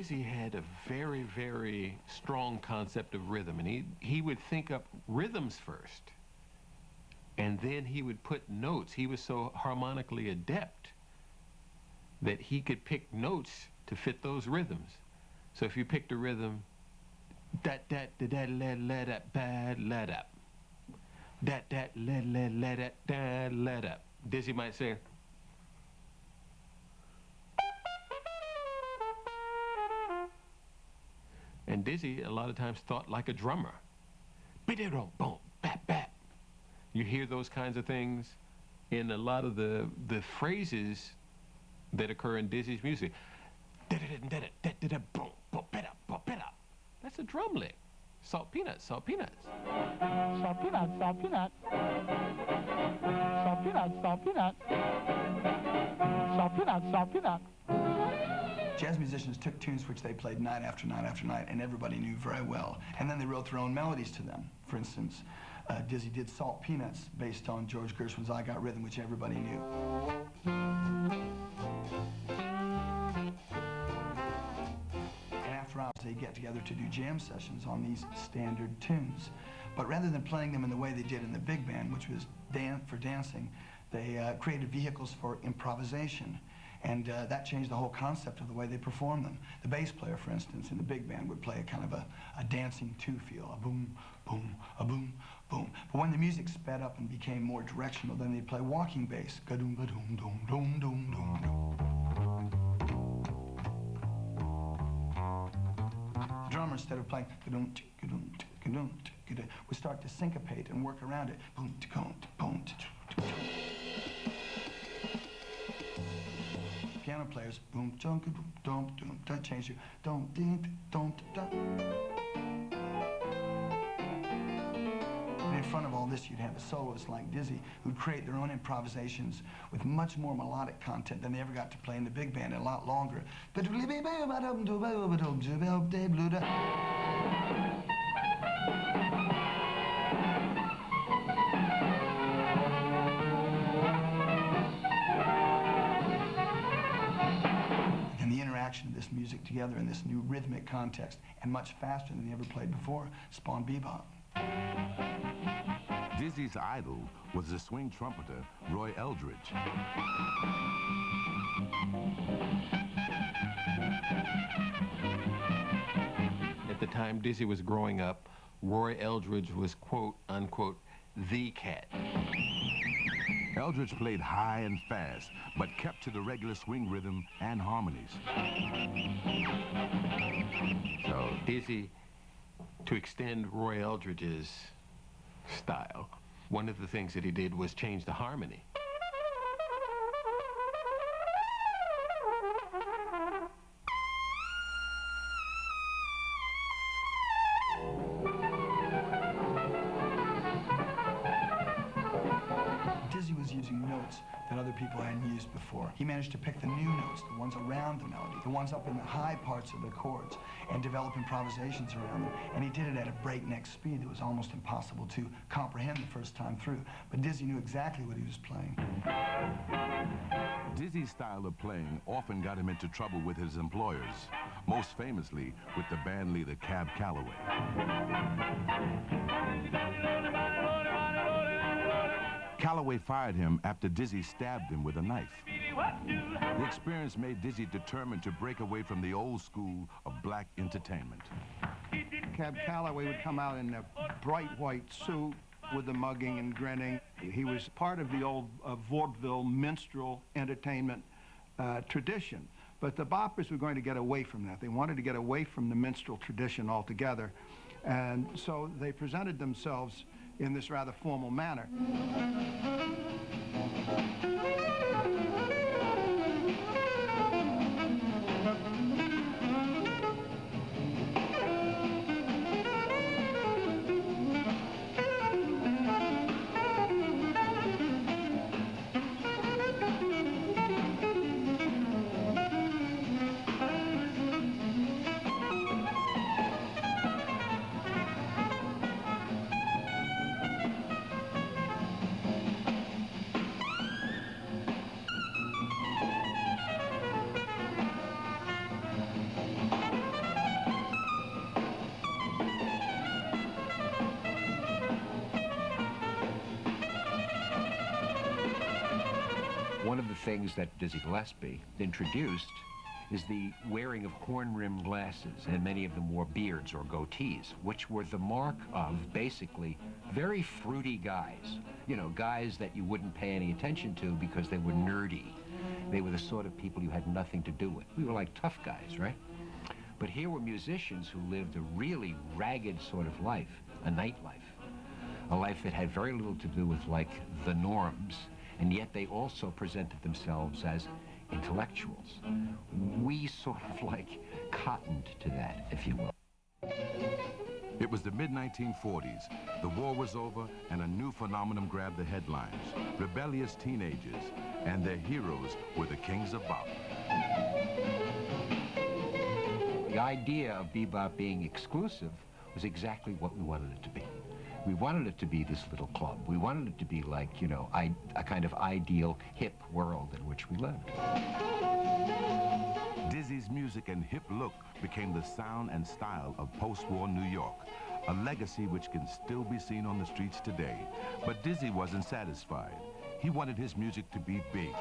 Dizzy had a very, very strong concept of rhythm, and he would think up rhythms first, and then he would put notes. He was so harmonically adept that he could pick notes to fit those rhythms. So if you picked a rhythm, dat dat da da la la da ba la da, dat dat la la la da da la da, Dizzy might say, and Dizzy a lot of times thought like a drummer. Boom, bap, bap. You hear those kinds of things in a lot of the phrases that occur in Dizzy's music. That's a drum lick. Salt peanuts, salt peanuts. Salt peanuts, salt peanuts. Salt peanuts, salt peanuts. Salt peanuts, salt peanuts. Jazz musicians took tunes which they played night after night after night, and everybody knew very well. And then they wrote their own melodies to them. For instance, Dizzy did Salt Peanuts based on George Gershwin's I Got Rhythm, which everybody knew. And after hours, they get together to do jam sessions on these standard tunes. But rather than playing them in the way they did in the big band, which was for dancing, they created vehicles for improvisation. And that changed the whole concept of the way they performed them. The bass player, for instance, in the big band would play a kind of a dancing two feel, a boom, boom, a boom, boom. But when the music sped up and became more directional, then they'd play walking bass, ga-doom, ga-doom, doom, doom, doom, doom, doom. The drummer, instead of playing ga-doom, ga-doom, ga-doom, ga-doom, would start to syncopate and work around it. Boom, boom, boom, boom. Piano players, boom, chunk, boom, dum, dum, don't change you, don't, ding, don't, dum. And in front of all this, you'd have a soloist like Dizzy, who'd create their own improvisations with much more melodic content than they ever got to play in the big band, and a lot longer. Of this music together in this new rhythmic context, and much faster than they ever played before, spawned Be Bop. Dizzy's idol was the swing trumpeter, Roy Eldridge. At the time Dizzy was growing up, Roy Eldridge was, quote, unquote, the cat. Eldridge played high and fast, but kept to the regular swing rhythm and harmonies. So Dizzy, to extend Roy Eldridge's style, one of the things that he did was change the harmony. Dizzy was using notes that other people hadn't used before. He managed to pick the new notes, the ones around the melody, the ones up in the high parts of the chords, and develop improvisations around them. And he did it at a breakneck speed that was almost impossible to comprehend the first time through. But Dizzy knew exactly what he was playing. Dizzy's style of playing often got him into trouble with his employers, most famously with the band leader Cab Calloway. Calloway fired him after Dizzy stabbed him with a knife. The experience made Dizzy determined to break away from the old school of black entertainment. Cab Calloway would come out in a bright white suit with the mugging and grinning. He was part of the old vaudeville minstrel entertainment tradition. But the boppers were going to get away from that. They wanted to get away from the minstrel tradition altogether. And so they presented themselves in this rather formal manner. one of the things that Dizzy Gillespie introduced is the wearing of horn-rimmed glasses, and many of them wore beards or goatees, which were the mark of basically very fruity guys. You know, guys that you wouldn't pay any attention to because they were nerdy. They were the sort of people you had nothing to do with. We were like tough guys, right? But here were musicians who lived a really ragged sort of life, a nightlife, a life that had very little to do with, like, the norms, and yet they also presented themselves as intellectuals. We sort of like cottoned to that, if you will. It was the mid-1940s. The war was over, and a new phenomenon grabbed the headlines. Rebellious teenagers, and their heroes were the kings of bop. The idea of Be Bop being exclusive was exactly what we wanted it to be. We wanted it to be this little club. We wanted it to be like, you know, a kind of ideal, hip world in which we lived. Dizzy's music and hip look became the sound and style of post-war New York, a legacy which can still be seen on the streets today. But Dizzy wasn't satisfied. He wanted his music to be big.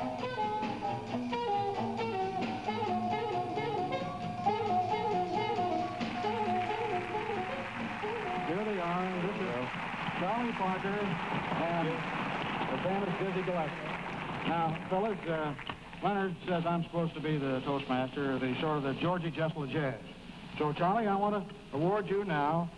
Here they are. This is Charlie Parker and the famous Dizzy Gillespie. Now, fellas, Leonard says I'm supposed to be the Toastmaster, the sort of the Georgie Jessel of jazz. So, Charlie, I want to award you now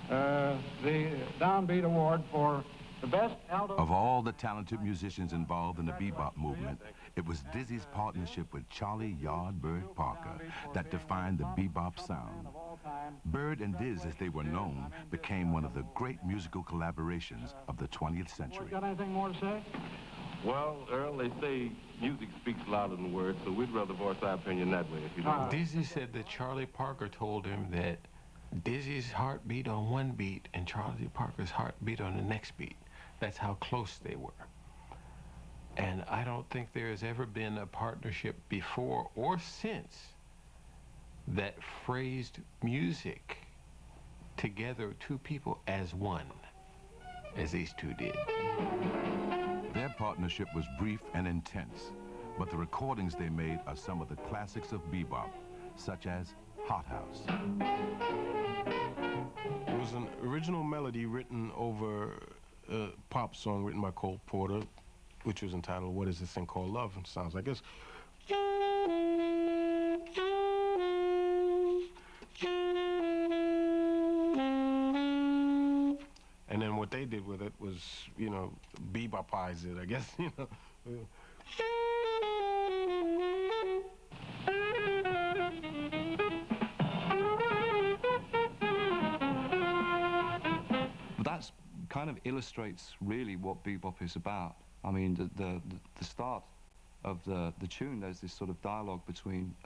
the Downbeat Award for the best alto. Of all the talented musicians involved in the bebop movement, it was Dizzy's partnership with Charlie Yardbird Parker that defined the bebop sound. Bird and Diz, as they were known, became one of the great musical collaborations of the 20th century. Got anything more to say? Well, Earl, they say music speaks louder than words, so we'd rather voice our opinion that way, if you don't mind. Dizzy said that Charlie Parker told him that Dizzy's heart beat on one beat and Charlie Parker's heart beat on the next beat. That's how close they were. And I don't think there has ever been a partnership before or since that phrased music together, two people as one, as these two did. Their partnership was brief and intense, but the recordings they made are some of the classics of bebop, such as Hot House. It was an original melody written over a pop song written by Cole Porter, which was entitled What Is This Thing Called Love? And it sounds like this. And then what they did with it was, you know, bebopize it, I guess, you know. That kind of illustrates really what bebop is about. I mean, the start of the tune, there's this sort of dialogue between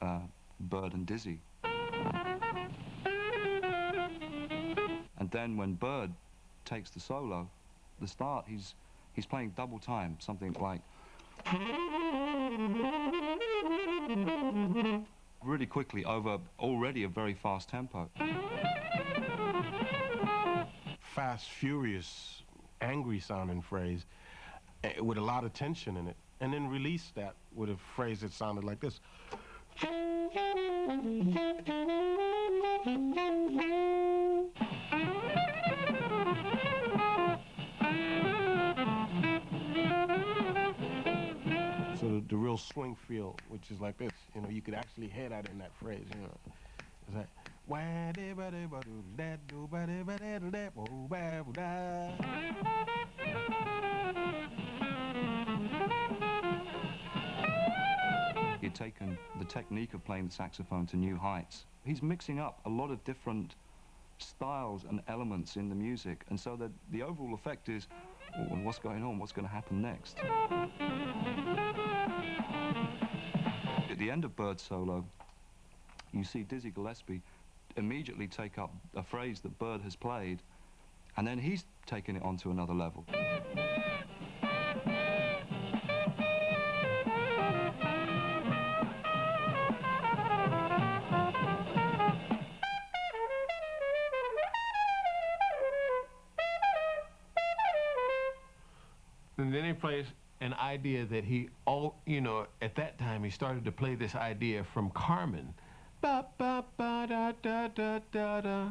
Bird and Dizzy. And then when Bird takes the solo, the start, he's playing double time, something like really quickly over already a very fast tempo. Fast, furious, angry sounding phrase with a lot of tension in it, and then release that with a phrase that sounded like this. So the real swing feel, which is like this, you know, you could actually hear that in that phrase, you know. It's like, He'd taken the technique of playing the saxophone to new heights. He's mixing up a lot of different styles and elements in the music, and so that the overall effect is, oh, what's going on? What's going to happen next? At the end of Bird's solo, you see Dizzy Gillespie immediately take up a phrase that Bird has played, and then he's taking it on to another level. And then he plays an idea that he, you know, at that time he started to play this idea from Carmen. Ba ba ba da da da da da.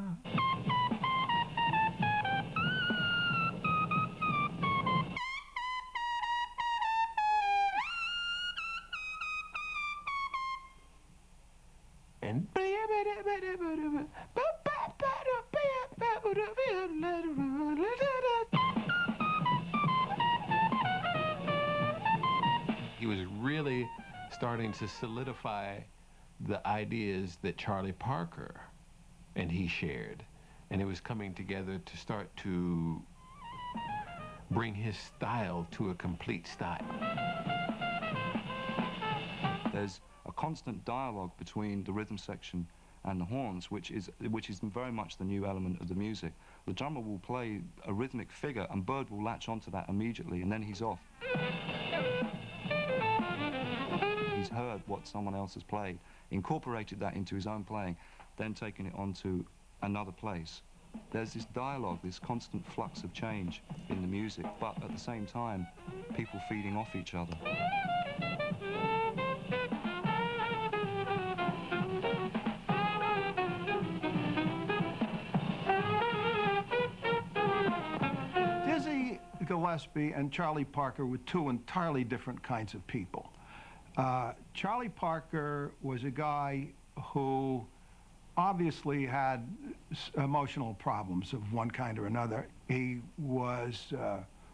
And he was really starting to solidify the ideas that Charlie Parker and he shared. And it was coming together to start to bring his style to a complete style. There's a constant dialogue between the rhythm section and the horns, which is very much the new element of the music. The drummer will play a rhythmic figure and Bird will latch onto that immediately, and then he's off. He's heard what someone else has played, incorporated that into his own playing, then taken it onto another place. There's this dialogue, this constant flux of change in the music, but at the same time, people feeding off each other. Dizzy Gillespie and Charlie Parker were two entirely different kinds of people. Charlie Parker was a guy who obviously had emotional problems of one kind or another. He was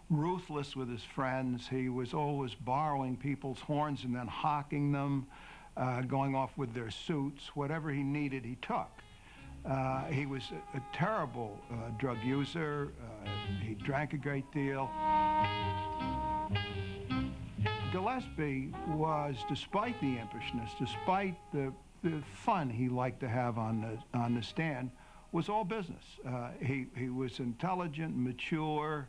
ruthless with his friends. He was always borrowing people's horns and then hawking them, going off with their suits. Whatever he needed, he took. He was a terrible drug user. He drank a great deal. Gillespie was, despite the impishness, despite the fun he liked to have on the stand, was all business. He was intelligent, mature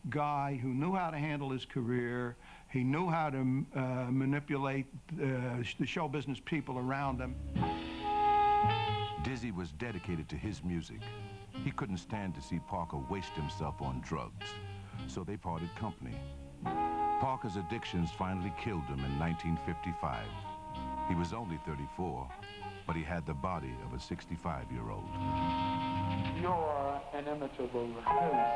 guy who knew how to handle his career. He knew how to manipulate the show business people around him. Dizzy was dedicated to his music. He couldn't stand to see Parker waste himself on drugs, so they parted company. Parker's addictions finally killed him in 1955. He was only 34, but he had the body of a 65-year-old. You're an inimitable host,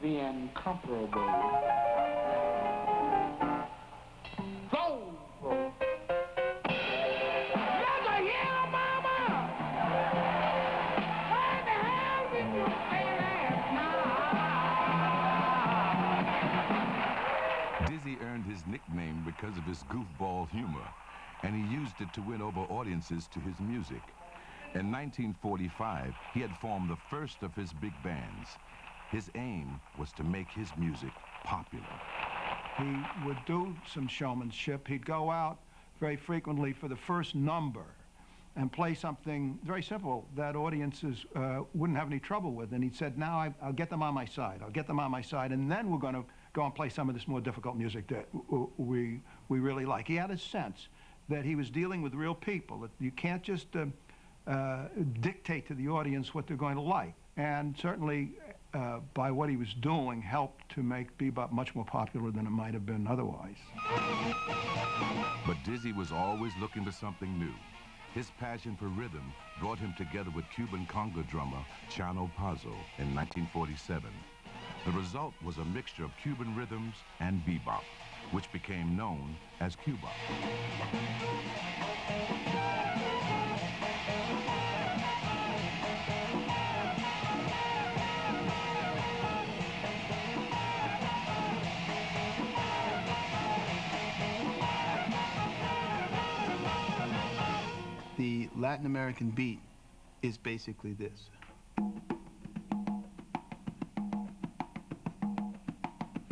the incomparable. Dizzy earned his nickname because of his goofball humor, and he used it to win over audiences to his music. In 1945, he had formed the first of his big bands. His aim was to make his music popular. He would do some showmanship. He'd go out very frequently for the first number and play something very simple that audiences wouldn't have any trouble with. And he said, now I'll get them on my side. I'll get them on my side, and then we're going to go and play some of this more difficult music that we really like. He had a sense that he was dealing with real people, that you can't just dictate to the audience what they're going to like. And certainly, by what he was doing, helped to make Be Bop much more popular than it might have been otherwise. But Dizzy was always looking for something new. His passion for rhythm brought him together with Cuban conga drummer Chano Pazzo in 1947. The result was a mixture of Cuban rhythms and Be Bop, which became known as Cubop. The Latin American beat is basically this.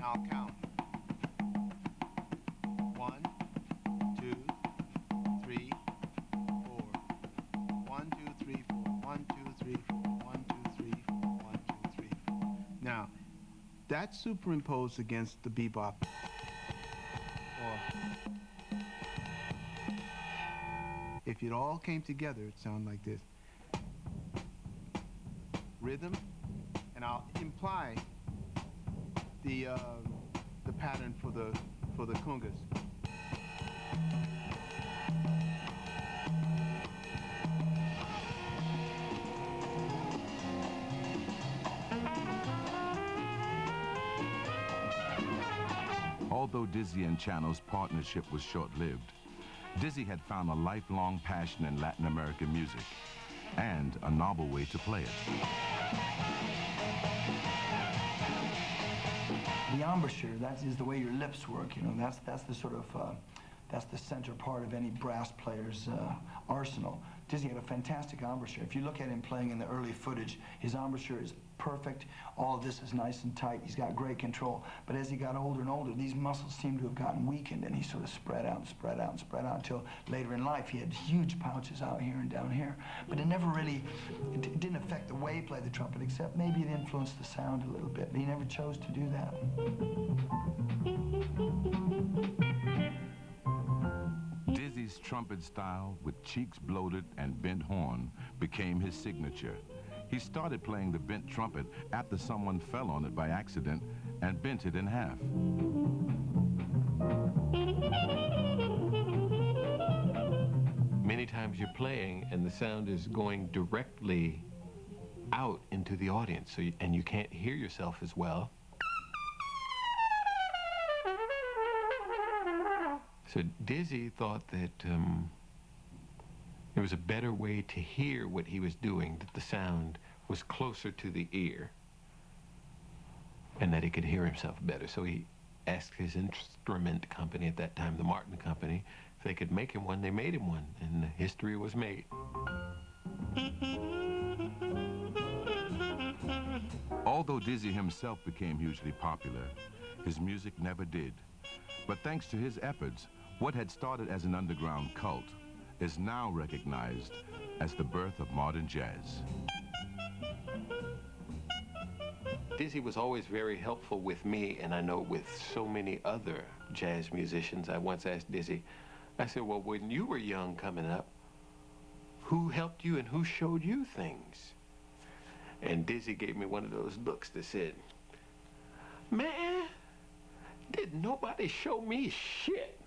I'll count. 1, 2, 3, 4. 1, 2, 3, 4. 1, 2, 3, 4. 1, 2, 3, 4. 1, 2, 3, 4. Now, that's superimposed against the Be Bop. If it all came together, it'd sound like this. Rhythm, and I'll imply the pattern for the congas. Although Dizzy and Chano's partnership was short-lived, Dizzy had found a lifelong passion in Latin American music and a novel way to play it. The embouchure, that is the way your lips work, you know, that's the sort of, that's the center part of any brass player's arsenal. Dizzy had a fantastic embouchure. If you look at him playing in the early footage, his embouchure is perfect. All of this is nice and tight. He's got great control. But as he got older and older, these muscles seemed to have gotten weakened, and he sort of spread out and spread out and spread out until later in life he had huge pouches out here and down here. But it never really, it didn't affect the way he played the trumpet, except maybe it influenced the sound a little bit. But he never chose to do that. Dizzy's trumpet style, with cheeks bloated and bent horn, became his signature. He started playing the bent trumpet after someone fell on it by accident and bent it in half. Many times you're playing and the sound is going directly out into the audience, so and you can't hear yourself as well. So Dizzy thought that there was a better way to hear what he was doing, that the sound was closer to the ear, and that he could hear himself better. So he asked his instrument company at that time, the Martin Company, if they could make him one. They made him one, and history was made. Although Dizzy himself became hugely popular, his music never did. But thanks to his efforts, what had started as an underground cult is now recognized as the birth of modern jazz. Dizzy was always very helpful with me, and I know with so many other jazz musicians. I once asked Dizzy, I said, well, when you were young coming up, who helped you and who showed you things? And Dizzy gave me one of those looks that said, man, did nobody show me shit?